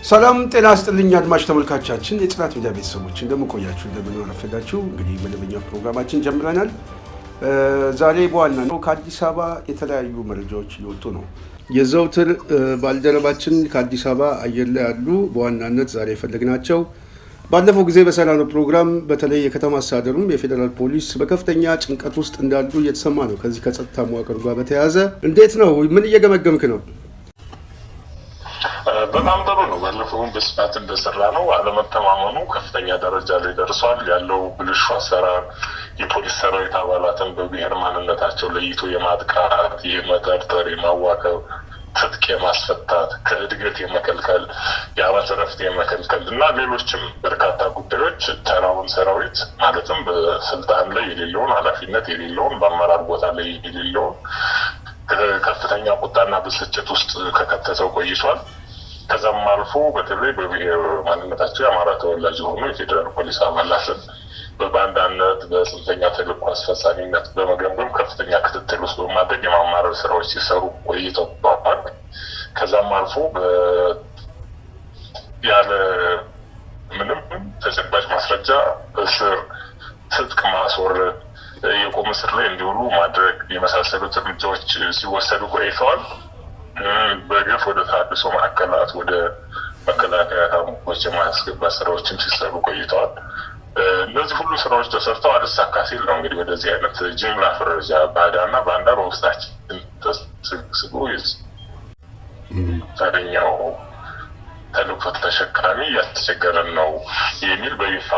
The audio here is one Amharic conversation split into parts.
ሰላም ጤና ይስጥልኝ አድማጭ ተመልካቾቻችን የጽናት ሚዲያ ቤተሰቦች እንደምን ቆያችሁ እንደምን አረፈዳችሁ። እንግዲህ መደበኛው ፕሮግራማችን ጀምረናል። ዛሬ በዋናነት ከአዲስ አበባ የተለያዩ መረጃዎች እየወጡ ነው። የዘውትር ባልደረባችን ከአዲስ አበባ አየር ላይ ያሉ በዋናነት ዛሬ የፈለግናቸው ባለፈው ጊዜ በሰራነው ፕሮግራም በተለይ የከተማ አስተዳደሩም የፌደራል ፖሊስ በከፍተኛ ጭንቀት ውስጥ እንዳሉ እየተሰማ ነው። ከዚህ ከጸጥታ መዋቅር ጋር በተያያዘ እንዴት ነው? ምን እየገመገምክ ነው? በጣም ጥሩ ነው። ባለፈውን በስፋት እንደሰራ ነው። አለመተማመኑ ከፍተኛ ደረጃ ላይ ደርሷል። ያለው ብልሹ አሰራር የፖሊስ ሰራዊት አባላትን በብሔር ማንነታቸው ለይቶ የማጥቃት፣ የመጠርጠር፣ የማዋከብ፣ ትጥቅ የማስፈታት፣ ከእድገት የመከልከል፣ የዓመት እረፍት የመከልከል እና ሌሎችም በርካታ ጉዳዮች ተራውን ሰራዊት ማለትም በስልጣን ላይ የሌለውን ኃላፊነት የሌለውን በአመራር ቦታ ላይ የሌለውን ከፍተኛ ቁጣና ብስጭት ውስጥ ከከተተው ቆይቷል። ከዛም አልፎ በተለይ በብሔር ማንነታቸው የአማራ ተወላጅ የሆኑ የፌዴራል ፖሊስ አባላትን በባንዳነት በጽንፈኛ ተልዕኮ አስፈጻሚነት በመገምገም ከፍተኛ ክትትል ውስጥ በማድረግ የማማረር ስራዎች ሲሰሩ ቆይተዋል። ከዛም አልፎ ያለ ምንም ተጨባጭ ማስረጃ እስር፣ ትጥቅ ማስወረድ፣ የቁም እስር ላይ እንዲውሉ ማድረግ የመሳሰሉት እርምጃዎች ሲወሰዱ ቆይተዋል። በገፍ ወደ ተሃድሶ ማዕከላት ወደ መከላከያ ካምፖች የማስገባት ስራዎችም ሲሰሩ ቆይተዋል። እነዚህ ሁሉ ስራዎች ተሰርተው አልሳካ ሲል ነው እንግዲህ ወደዚህ አይነት ጅምላ ፍረጃ ባዳና ባንዳ በውስጣችን ተሰግስጎ ታገኛው ተልዕኮ ተሸካሚ ያስቸገረን ነው የሚል በይፋ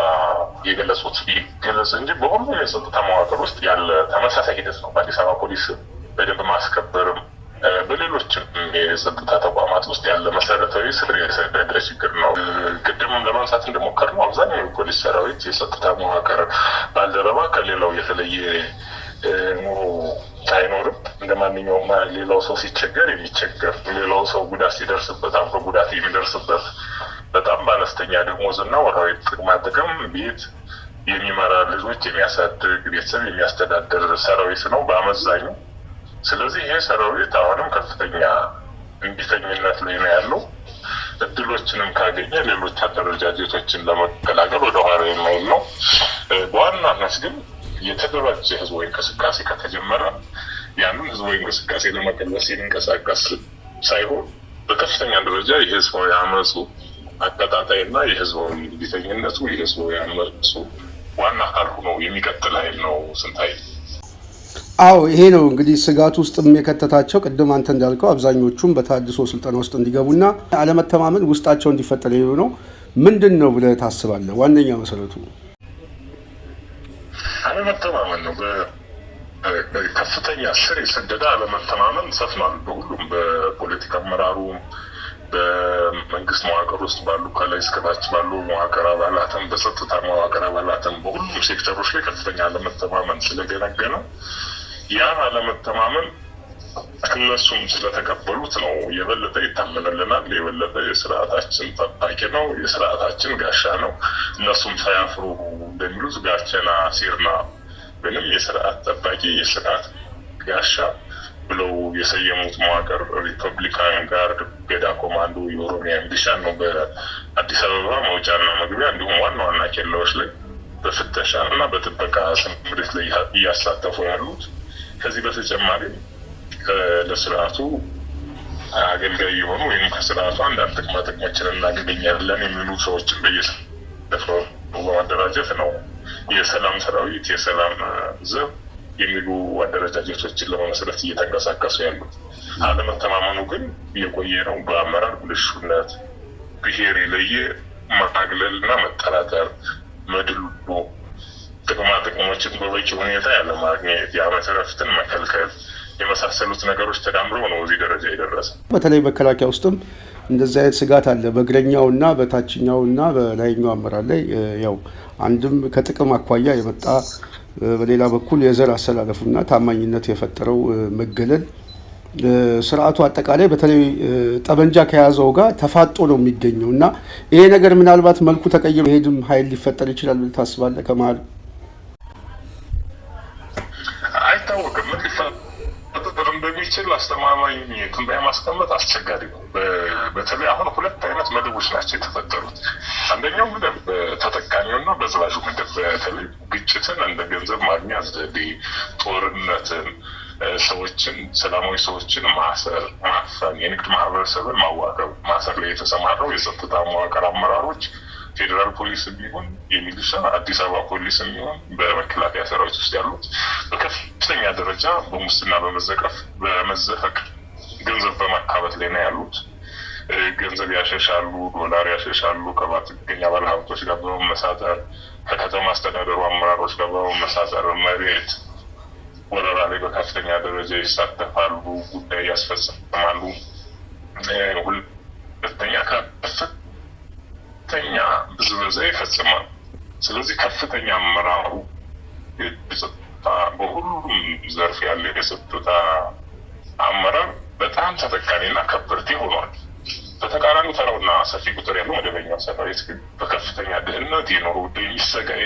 የገለጹት ቢገለጽ እንጂ በሁሉም የጸጥታ መዋቅር ውስጥ ያለ ተመሳሳይ ሂደት ነው። በአዲስ አበባ ፖሊስ በደንብ ማስከበርም በሌሎችም የጸጥታ ተቋማት ውስጥ ያለ መሰረታዊ ስር የሰደደ ችግር ነው። ቅድምም ለማንሳት እንደሞከርነው አብዛኛው የፖሊስ ሰራዊት የጸጥታ መዋቅር ባልደረባ ከሌላው የተለየ ኑሮ አይኖርም። እንደ ማንኛውም ሌላው ሰው ሲቸገር የሚቸገር፣ ሌላው ሰው ጉዳት ሲደርስበት አብሮ ጉዳት የሚደርስበት በጣም በአነስተኛ ደሞዝና ወርሃዊ ጥቅማ ጥቅም ቤት የሚመራ ልጆች የሚያሳድግ ቤተሰብ የሚያስተዳድር ሰራዊት ነው በአመዛኙ። ስለዚህ ይሄ ሰራዊት አሁንም ከፍተኛ እንቢተኝነት ላይ ነው ያለው። እድሎችንም ካገኘ ሌሎች አደረጃጀቶችን ለመቀላቀል ወደኋላ የማይል ነው። በዋናነት ግን የተደራጀ ህዝባዊ እንቅስቃሴ ከተጀመረ ያንን ህዝባዊ እንቅስቃሴ ለመቀልበስ የሚንቀሳቀስ ሳይሆን በከፍተኛ ደረጃ የህዝባዊ አመፁ አቀጣጣይና የህዝባዊ እንቢተኝነቱ የህዝባዊ አመፁ ዋና አካል ሆኖ የሚቀጥል ኃይል ነው ስንታይ። አዎ ይሄ ነው እንግዲህ ስጋት ውስጥም የከተታቸው። ቅድም አንተ እንዳልከው አብዛኞቹም በተሃድሶ ስልጠና ውስጥ እንዲገቡና አለመተማመን ውስጣቸው እንዲፈጠር ነው። ምንድን ነው ብለህ ታስባለህ? ዋነኛ መሰረቱ አለመተማመን ነው። ከፍተኛ ስር የሰደደ አለመተማመን ሰፍኗል በሁሉም በፖለቲካ አመራሩ፣ በመንግስት መዋቅር ውስጥ ባሉ ከላይ እስከታች ባሉ መዋቅር አባላትም፣ በጸጥታ መዋቅር አባላትም በሁሉም ሴክተሮች ላይ ከፍተኛ አለመተማመን ስለገነገነ ያን አለመተማመን እነሱም ስለተቀበሉት ነው የበለጠ ይታመንልናል፣ የበለጠ የስርዓታችን ጠባቂ ነው፣ የስርዓታችን ጋሻ ነው። እነሱም ሳያፍሩ እንደሚሉት ጋቸና ሲርና ወይም የስርዓት ጠባቂ የስርዓት ጋሻ ብለው የሰየሙት መዋቅር ሪፐብሊካን ጋርድ፣ ገዳ ኮማንዶ፣ የኦሮሚያ ሚሊሻ ነው። በአዲስ አበባ መውጫና መግቢያ እንዲሁም ዋና ዋና ኬላዎች ላይ በፍተሻ እና በጥበቃ ስምሪት ላይ እያሳተፉ ያሉት። ከዚህ በተጨማሪ ለስርዓቱ አገልጋይ የሆኑ ወይም ከስርዓቱ አንዳንድ ጥቅሞችን እናገኛለን የሚሉ ሰዎችን በየስፍራው በማደራጀት ነው የሰላም ሰራዊት፣ የሰላም ዘብ የሚሉ አደረጃጀቶችን ለመመስረት እየተንቀሳቀሱ ያሉት። አለመተማመኑ ግን የቆየ ነው። በአመራር ብልሹነት፣ ብሔር የለየ ማግለል እና መጠራጠር፣ መድሎ፣ ጥቅማ ጥቅሞችን በበቂ ሁኔታ ያለማግኘት፣ የዓመት እረፍትን መከልከል የመሳሰሉት ነገሮች ተዳምረው ነው እዚህ ደረጃ የደረሰ። በተለይ መከላከያ ውስጥም እንደዚህ አይነት ስጋት አለ። በእግረኛውና በታችኛውና በላይኛው አመራር ላይ ያው አንድም ከጥቅም አኳያ የመጣ በሌላ በኩል የዘር አሰላለፉና ታማኝነት የፈጠረው መገለል ስርዓቱ አጠቃላይ በተለይ ጠበንጃ ከያዘው ጋር ተፋጦ ነው የሚገኘው እና ይሄ ነገር ምናልባት መልኩ ተቀይሮ ሄድም ኃይል ሊፈጠር ይችላል ብለህ ታስባለህ? ከመሀል አይታወቅም ምን ሊፈጠር እንደሚችል አስተማማኝ ትንበያ ማስቀመጥ አስቸጋሪ ነው። በተለይ አሁን ሁለት አይነት መደቦች ናቸው የተፈጠሩት። አንደኛው መደብ ተጠቃሚውና በዝባዡ መደብ፣ በተለይ ግጭትን እንደ ገንዘብ ማግኛ ዘዴ፣ ጦርነትን፣ ሰዎችን ሰላማዊ ሰዎችን ማሰር፣ ማፈን፣ የንግድ ማህበረሰብን ማዋከብ፣ ማሰር ላይ የተሰማራው የጸጥታ መዋቅር አመራሮች ፌዴራል ፖሊስ የሚሆን የሚሊሻ አዲስ አበባ ፖሊስ የሚሆን በመከላከያ ሰራዊት ውስጥ ያሉት በከፍተኛ ደረጃ በሙስና በመዘፈቅ ገንዘብ በማካበት ላይ ነው ያሉት። ገንዘብ ያሸሻሉ፣ ዶላር ያሸሻሉ፣ ከፍተኛ ባለሀብቶች ጋር በመመሳጠር ከከተማ አስተዳደሩ አመራሮች ጋር በመመሳጠር መሬት ወረራ ላይ በከፍተኛ ደረጃ ይሳተፋሉ፣ ጉዳይ ያስፈጽማሉ። ሁለተኛ ከፍተኛ ብዝበዛ ይፈጽማሉ። ስለዚህ ከፍተኛ አመራሩ በሁሉም ዘርፍ ያለ የጸጥታ አመራር በጣም ተጠቃሚና ከበርቴ ሆኗል። በተቃራኒው ተራውና ሰፊ ቁጥር ያለው መደበኛ ሰራዊት ግን በከፍተኛ ድህነት የኑሮ ውድነት የሚሰቃይ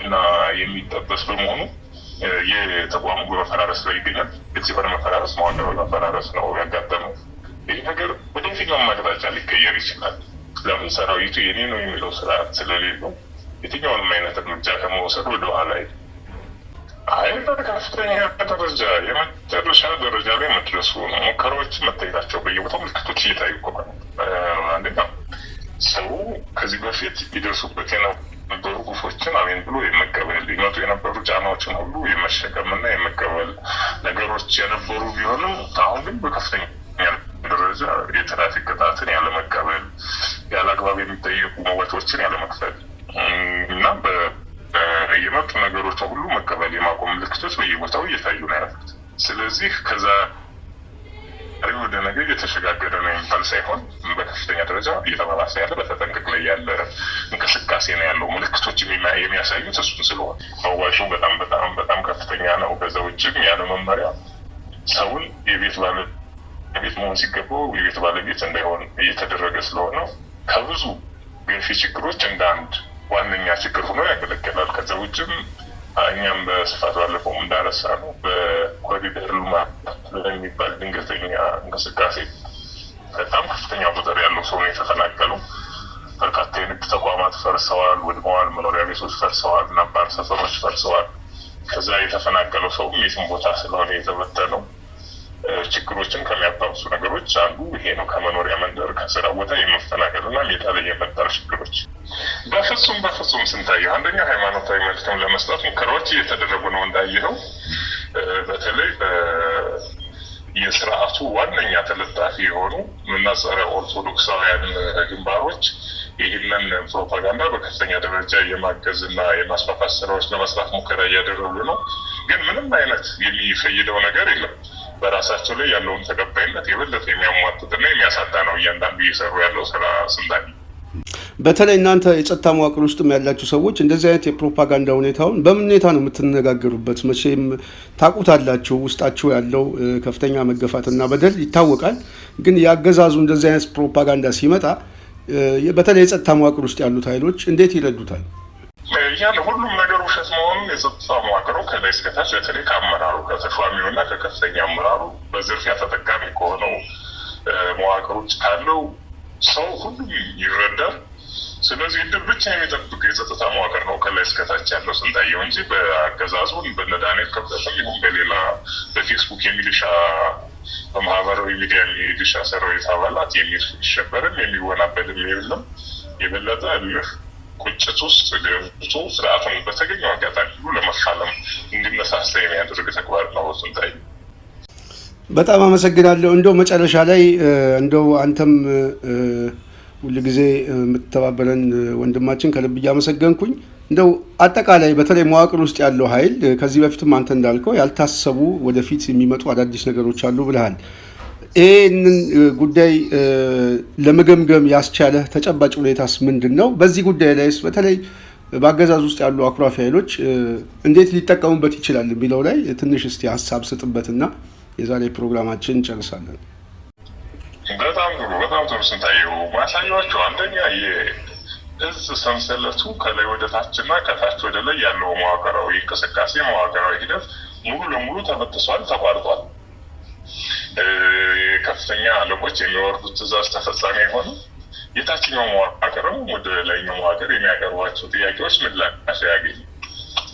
እና የሚጠበስ በመሆኑ የተቋሙ በመፈራረስ ላይ ይገኛል። እዚህ በመፈራረስ መዋቅር በመፈራረስ ነው ያጋጠመው። ይህ ነገር ወደ የትኛውም አቅጣጫ ሊቀየር ይችላል። ለምን ሰራዊቱ የኔ ነው የሚለው ስርዓት ስለሌለው የትኛውንም አይነት እርምጃ ከመውሰድ ወደኋላ በከፍተኛ ደረጃ የመጨረሻ ደረጃ ላይ መድረሱ ነው። ሙከራዎችን መታየታቸው በየቦታው ምልክቶች እየታዩ እኮ ነው። አንደኛ ሰው ከዚህ በፊት ይደርሱበት የነበሩ ግፎችን አሜን ብሎ የመቀበል ይመጡ የነበሩ ጫናዎችን ሁሉ የመሸከምና የመቀበል ነገሮች የነበሩ ቢሆንም አሁን ግን በከፍተኛ ደረጃ የትራፊክ ቅጣትን ያለመቀበል፣ ያለ አግባብ የሚጠየቁ መዋጮዎችን ያለመክፈል እና የመጡ ነገሮች ሁሉ መቀበል የማቆም ምልክቶች በየቦታው እየታዩ ነው ያሉት። ስለዚህ ከዛ ወደ ነገ እየተሸጋገረ ነው የሚባል ሳይሆን በከፍተኛ ደረጃ እየተባባሰ ያለ በተጠንቀቅ ላይ ያለ እንቅስቃሴ ነው ያለው። ምልክቶች የሚያሳዩት እሱን ስለሆነ መዋጮ በጣም ከፍተኛ ነው። ከዛ ውጭም ያለ መመሪያ ሰውን የቤት መሆን ሲገባው የቤት ባለቤት እንዳይሆን እየተደረገ ስለሆነ ከብዙ ገፊ ችግሮች እንደ አንድ ዋነኛ ችግር ሆኖ ያገለግላል። ከዛ ውጭም እኛም በስፋት ባለፈው እንዳነሳ ነው በኮሪደር ልማት የሚባል ድንገተኛ እንቅስቃሴ በጣም ከፍተኛ ቁጥር ያለው ሰው ነው የተፈናቀለው። በርካታ የንግድ ተቋማት ፈርሰዋል፣ ወድመዋል። መኖሪያ ቤቶች ፈርሰዋል፣ ነባር ሰፈሮች ፈርሰዋል። ከዛ የተፈናቀለው ሰው የትም ቦታ ስለሆነ የተበተነው ችግሮችን ከሚያባብሱ ነገሮች አንዱ ይሄ ነው። ከመኖሪያ መንደር ከስራ ቦታ የመፈናቀልና ሜዳ ላይ የመጣር ችግሮች በፍጹም ስንታየው አንደኛ ሃይማኖታዊ መልክም ለመስጠት ሙከራዎች እየተደረጉ ነው እንዳየኸው። በተለይ የስርዓቱ ዋነኛ ተለጣፊ የሆኑ ጸረ ኦርቶዶክሳውያን ግንባሮች ይህንን ፕሮፓጋንዳ በከፍተኛ ደረጃ የማገዝና የማስፋፋት ስራዎች ለመስራት ሙከራ እያደረጉ ነው። ግን ምንም አይነት የሚፈይደው ነገር የለም። በራሳቸው ላይ ያለውን ተቀባይነት የበለጠ የሚያሟጥጥና የሚያሳጣ ነው እያንዳንዱ እየሰሩ ያለው ስራ ስንታኝ። በተለይ እናንተ የጸጥታ መዋቅር ውስጥም ያላችሁ ሰዎች እንደዚህ አይነት የፕሮፓጋንዳ ሁኔታውን በምን ሁኔታ ነው የምትነጋገሩበት? መቼም ታውቁታላችሁ፣ ውስጣችሁ ያለው ከፍተኛ መገፋትና በደል ይታወቃል። ግን ያገዛዙ እንደዚህ አይነት ፕሮፓጋንዳ ሲመጣ በተለይ የጸጥታ መዋቅር ውስጥ ያሉት ኃይሎች እንዴት ይረዱታል? ሁሉም ነገር ውሸት መሆኑን የጸጥታ መዋቅሩ ከላይ እስከታች በተለይ ከአመራሩ ከተሿሚውና ከከፍተኛ አመራሩ በዝርፊያ ተጠቃሚ ከሆነው መዋቅሮች ካለው ሰው ሁሉም ይረዳል። ስለዚህ እድል ብቻ የሚጠብቅ የጸጥታ መዋቅር ነው ከላይ እስከታች ያለው ስንታየው እንጂ በአገዛዙን በነዳንኤል ክብረትም ይሁን በሌላ በፌስቡክ የሚሊሻ በማህበራዊ ሚዲያ የሚሊሻ ሰራዊት አባላት የሚሸበርም የሚወናበድም የለም። የበለጠ ቁጭት ውስጥ ገብቶ ስርዓቱን በተገኘው አጋጣሚ ሁሉ ለመፋለም እንዲነሳሳ የሚያደርግ ተግባር ነው ስንታየው። በጣም አመሰግናለሁ። እንደው መጨረሻ ላይ እንደው አንተም ሁልጊዜ የምትተባበረን ወንድማችን ከልብ እያመሰገንኩኝ እንደው አጠቃላይ በተለይ መዋቅር ውስጥ ያለው ኃይል ከዚህ በፊትም አንተ እንዳልከው ያልታሰቡ ወደፊት የሚመጡ አዳዲስ ነገሮች አሉ ብለሃል። ይህንን ጉዳይ ለመገምገም ያስቻለህ ተጨባጭ ሁኔታስ ምንድን ነው? በዚህ ጉዳይ ላይስ በተለይ በአገዛዝ ውስጥ ያሉ አኩራፊ ኃይሎች እንዴት ሊጠቀሙበት ይችላል የሚለው ላይ ትንሽ እስቲ ሀሳብ ስጥበትና የዛሬ ፕሮግራማችን እንጨርሳለን። በጣም ጥሩ ስንታየው ማሳያዎቹ አንደኛ የእዝ ሰንሰለቱ ከላይ ወደ ታችና ከታች ወደ ላይ ያለው መዋቅራዊ እንቅስቃሴ መዋቅራዊ ሂደት ሙሉ ለሙሉ ተበጥሷል፣ ተቋርጧል። ከፍተኛ አለቆች የሚወርዱት ትዕዛዝ ተፈጻሚ የሆነ የታችኛው መዋቅርም ወደ ላይኛው መዋቅር የሚያቀርቧቸው ጥያቄዎች ምላሽ ያገኙ።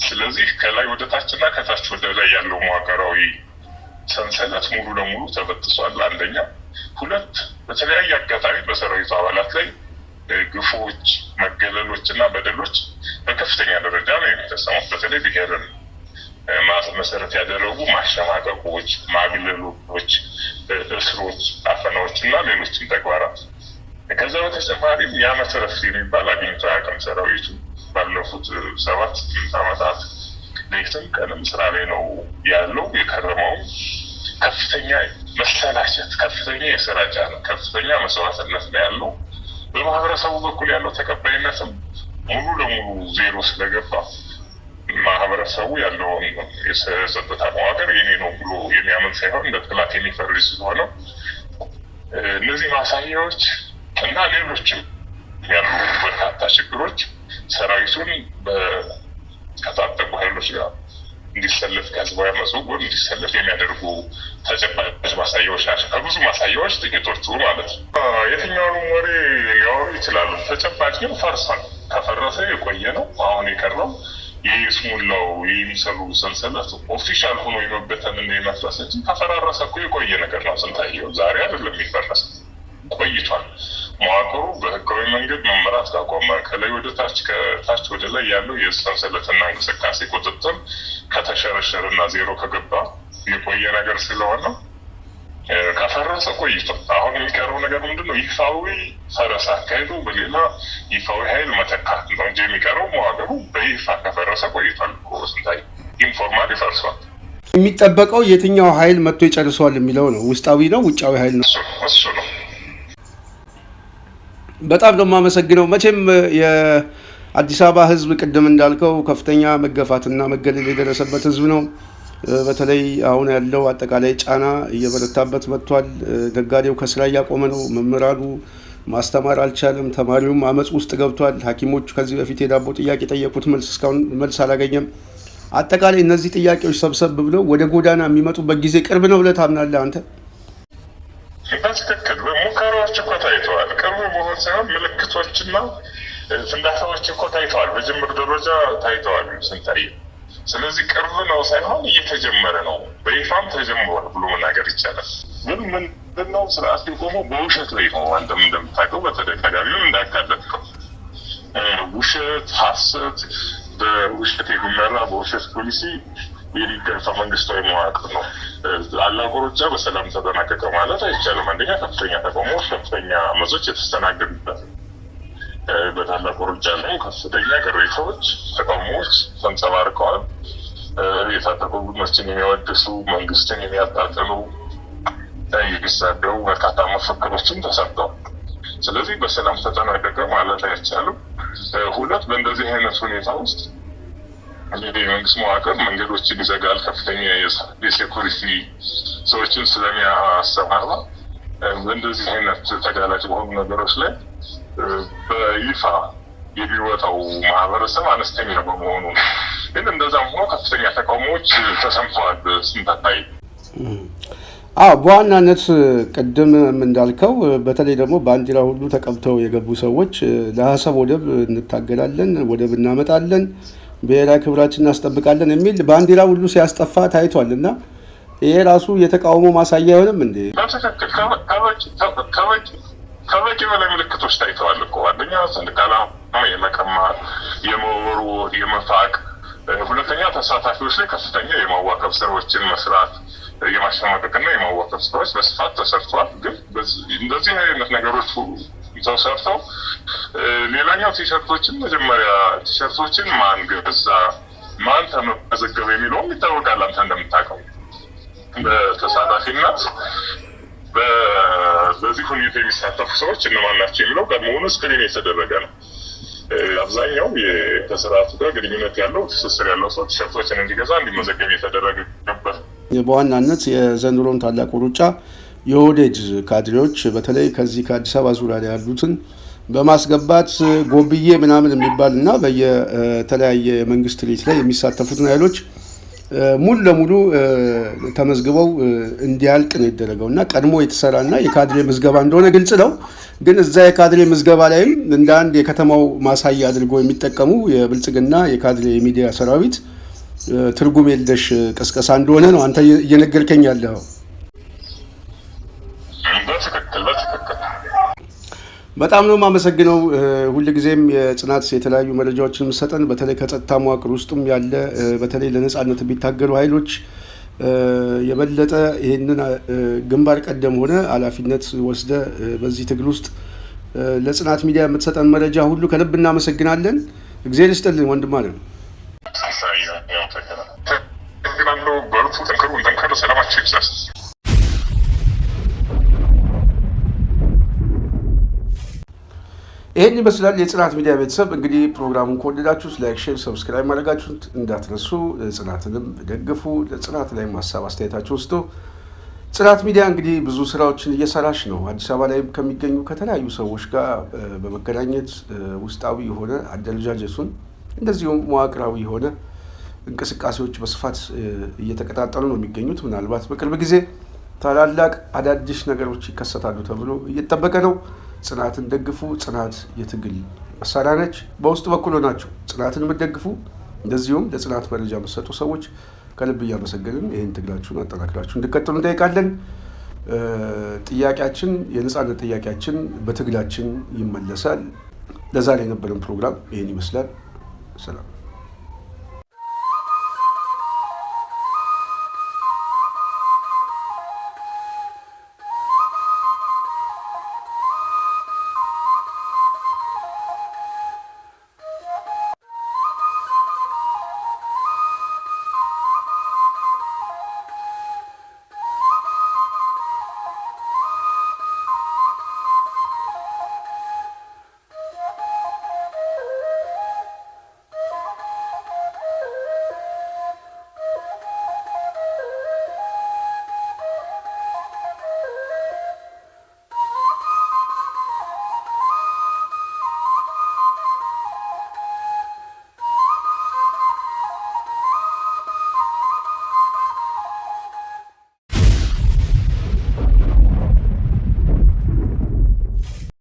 ስለዚህ ከላይ ወደ ታችና ከታች ወደ ላይ ያለው መዋቅራዊ ሰንሰለት ሙሉ ለሙሉ ተበጥሷል። አንደኛ። ሁለት፣ በተለያየ አጋጣሚ በሰራዊቱ አባላት ላይ ግፎች፣ መገለሎች እና በደሎች በከፍተኛ ደረጃ ነው የሚፈጸሙት። በተለይ ብሔርን መሰረት ያደረጉ ማሸማቀቆች፣ ማግለሎች፣ እስሮች፣ አፈናዎች እና ሌሎችም ተግባራት። ከዛ በተጨማሪም የዓመት እረፍት የሚባል አግኝቶ አያውቅም ሰራዊቱ። ባለፉት 7-8 ዓመታት ሌትም ቀንም ስራ ላይ ነው ያለው። የከረመው ከፍተኛ መሰላቸት፣ ከፍተኛ የስራ ጫና፣ ከፍተኛ መስዋዕትነት ነው ያለው። በማህበረሰቡ በኩል ያለው ተቀባይነትም ሙሉ ለሙሉ ዜሮ ስለገባ ማህበረሰቡ ያለውን የጸጥታ መዋቅር የኔ ነው ብሎ የሚያምን ሳይሆን እንደ ጠላት የሚፈርጅ ስለሆነ እነዚህ ማሳያዎች እና ሌሎችም ያሉ በርካታ ችግሮች ሰራዊቱን ከታጠቁ ኃይሎች ጋር እንዲሰለፍ ከህዝባዊ አመፁ ጎን እንዲሰለፍ የሚያደርጉ ተጨባጭ ማሳያዎች ናቸው። ከብዙ ማሳያዎች ጥቂቶቹ ማለት ነው። የትኛውንም ወሬ ሊያወሩ ይችላሉ። ተጨባጭ ግን ፈርሷል። ከፈረሰ የቆየ ነው። አሁን የቀረው የስሙላው የሚሰሩ ሰንሰለት ኦፊሻል ሆኖ የመበተን እና የመፍረስ እንጂ ከፈራረሰ እኮ የቆየ ነገር ነው። ስንታየው ዛሬ አይደለም የሚፈረስ፣ ቆይቷል። መዋቅሩ በህጋዊ መንገድ መመራት ካቆመ ከላይ ወደ ታች ከታች ወደ ላይ ያለው የሰንሰለትና እንቅስቃሴ ቁጥጥር ከተሸረሸረና ዜሮ ከገባ የቆየ ነገር ስለሆነ ከፈረሰ ቆይቷል። አሁን የሚቀረው ነገር ምንድነው? ይፋዊ ፈረሳ አካሄዱ በሌላ ይፋዊ ኃይል መተካት ነው እንጂ የሚቀረው መዋቅሩ በይፋ ከፈረሰ ቆይቷል። ስንታይ ኢንፎርማሊ ፈርሷል። የሚጠበቀው የትኛው ኃይል መጥቶ ይጨርሰዋል የሚለው ነው። ውስጣዊ ነው ውጫዊ ኃይል ነው? እሱ ነው። በጣም ነው የማመሰግነው። መቼም የአዲስ አበባ ህዝብ ቅድም እንዳልከው ከፍተኛ መገፋትና መገለል የደረሰበት ህዝብ ነው። በተለይ አሁን ያለው አጠቃላይ ጫና እየበረታበት መጥቷል። ነጋዴው ከስራ እያቆመ ነው። መምህራኑ ማስተማር አልቻለም። ተማሪውም አመፅ ውስጥ ገብቷል። ሐኪሞቹ ከዚህ በፊት የዳቦ ጥያቄ ጠየቁት፣ እስካሁን መልስ አላገኘም። አጠቃላይ እነዚህ ጥያቄዎች ሰብሰብ ብለው ወደ ጎዳና የሚመጡበት ጊዜ ቅርብ ነው ብለህ ታምናለህ አንተ? በትክክል ሙከራዎች እኮ ታይተዋል። ቅርብ መሆን ሳይሆን ምልክቶችና ፍንዳታዎች እኮ ታይተዋል። በጅምር ደረጃ ታይተዋል ስንታይ። ስለዚህ ቅርብ ነው ሳይሆን እየተጀመረ ነው፣ በይፋም ተጀምሯል ብሎ መናገር ይቻላል። ግን ምንድነው ስርዓት የቆመው በውሸት ላይ ነው። አንተም እንደምታውቀው በተደጋጋሚ እንዳካለጥከው ውሸት፣ ሀሰት፣ በውሸት የሚመራ በውሸት ፖሊሲ የሚገፋ መንግስታዊ መዋቅር ነው። ታላቁ ሩጫ በሰላም ተጠናቀቀ ማለት አይቻልም። አንደኛ ከፍተኛ ተቃውሞዎች፣ ከፍተኛ አመጾች የተስተናገዱበት በታላቁ ሩጫ ላይ ከፍተኛ ቅሬታዎች፣ ተቃውሞዎች ተንጸባርቀዋል። የታጠቁ ቡድኖችን የሚያወድሱ መንግስትን የሚያጣጥሉ የሚሳደቡ በርካታ መፈክሮችም ተሰጥተዋል። ስለዚህ በሰላም ተጠናቀቀ ማለት አይቻልም። ሁለት፣ በእንደዚህ አይነት ሁኔታ ውስጥ የመንግስት መዋቅር መንገዶችን ይዘጋል። ከፍተኛ የሴኩሪቲ ሰዎችን ስለሚያሰማራ በእንደዚህ አይነት ተጋላጭ በሆኑ ነገሮች ላይ በይፋ የሚወጣው ማህበረሰብ አነስተኛ በመሆኑ ነው። ግን እንደዛም ሆኖ ከፍተኛ ተቃውሞዎች ተሰምተዋል። ስንታታይ በዋናነት ቅድም እንዳልከው በተለይ ደግሞ ባንዲራ ሁሉ ተቀብተው የገቡ ሰዎች ለአሰብ ወደብ እንታገላለን፣ ወደብ እናመጣለን፣ ብሔራዊ ክብራችን እናስጠብቃለን የሚል ባንዲራ ሁሉ ሲያስጠፋ ታይቷል። እና ይሄ ራሱ የተቃውሞ ማሳያ አይሆንም እንዴ? በትክክል ከበቂ በላይ ምልክቶች ታይተዋል እኮ። አንደኛ ሰንደቅ ዓላማ የመቀማት፣ የመወርወር፣ የመፋቅ፣ ሁለተኛ ተሳታፊዎች ላይ ከፍተኛ የማዋከብ ስራዎችን መስራት፣ የማሸማቀቅና የማዋከብ ስራዎች በስፋት ተሰርተዋል። ግን እንደዚህ አይነት ነገሮች ተሰርተው ሌላኛው ቲሸርቶችን መጀመሪያ ቲሸርቶችን ማን ገዛ ማን ተመዘገበ የሚለውም ይታወቃል። አንተ እንደምታውቀው በተሳታፊነት በዚህ ሁኔታ የሚሳተፉ ሰዎች እነማን ናቸው የሚለው ቀድሞውኑ ስክሪን የተደረገ ነው። አብዛኛው ከስርዓቱ ጋር ግንኙነት ያለው ትስስር ያለው ሰው ቲሸርቶችን እንዲገዛ እንዲመዘገብ የተደረገበት። በዋናነት የዘንድሮን ታላቁ ሩጫ የኦህዴድ ካድሬዎች በተለይ ከዚህ ከአዲስ አበባ ዙሪያ ላይ ያሉትን በማስገባት ጎብዬ ምናምን የሚባል እና በየተለያየ መንግስት ትርኢት ላይ የሚሳተፉትን ኃይሎች ሙሉ ለሙሉ ተመዝግበው እንዲያልቅ ነው የተደረገውና ቀድሞ የተሰራና የካድሬ ምዝገባ እንደሆነ ግልጽ ነው። ግን እዛ የካድሬ ምዝገባ ላይም እንደ አንድ የከተማው ማሳያ አድርጎ የሚጠቀሙ የብልጽግና የካድሬ የሚዲያ ሰራዊት ትርጉም የለሽ ቅስቀሳ እንደሆነ ነው አንተ እየነገርከኝ ያለው። በጣም ነው የማመሰግነው። ሁልጊዜም የጽናት የተለያዩ መረጃዎችን ሰጠን። በተለይ ከጸጥታ መዋቅር ውስጥም ያለ በተለይ ለነጻነት የሚታገሉ ኃይሎች የበለጠ ይህንን ግንባር ቀደም ሆነ ኃላፊነት ወስደ በዚህ ትግል ውስጥ ለጽናት ሚዲያ የምትሰጠን መረጃ ሁሉ ከልብ እናመሰግናለን። እግዚአብሔር ይስጥልን ወንድም አለ። ይሄን ይመስላል የጽናት ሚዲያ ቤተሰብ። እንግዲህ ፕሮግራሙን ከወደዳችሁ ላይክ፣ ሼር፣ ሰብስክራይብ ማድረጋችሁን እንዳትረሱ። ጽናትንም ደግፉ። ለጽናት ላይ ሀሳብ አስተያየታችሁ ውስጡ ጽናት ሚዲያ እንግዲህ ብዙ ስራዎችን እየሰራች ነው። አዲስ አበባ ላይ ከሚገኙ ከተለያዩ ሰዎች ጋር በመገናኘት ውስጣዊ የሆነ አደረጃጀቱን እንደዚሁም መዋቅራዊ የሆነ እንቅስቃሴዎች በስፋት እየተቀጣጠሉ ነው የሚገኙት። ምናልባት በቅርብ ጊዜ ታላላቅ አዳዲስ ነገሮች ይከሰታሉ ተብሎ እየተጠበቀ ነው። ጽናትን ደግፉ። ጽናት የትግል መሳሪያ ነች። በውስጥ በኩል ሆናችሁ ጽናትን የምትደግፉ እንደዚሁም ለጽናት መረጃ የምትሰጡ ሰዎች ከልብ እያመሰገንን ይህን ትግላችሁን አጠናክራችሁ እንድትቀጥሉ እንጠይቃለን። ጥያቄያችን የነጻነት ጥያቄያችን በትግላችን ይመለሳል። ለዛሬ የነበረን ፕሮግራም ይህን ይመስላል። ሰላም።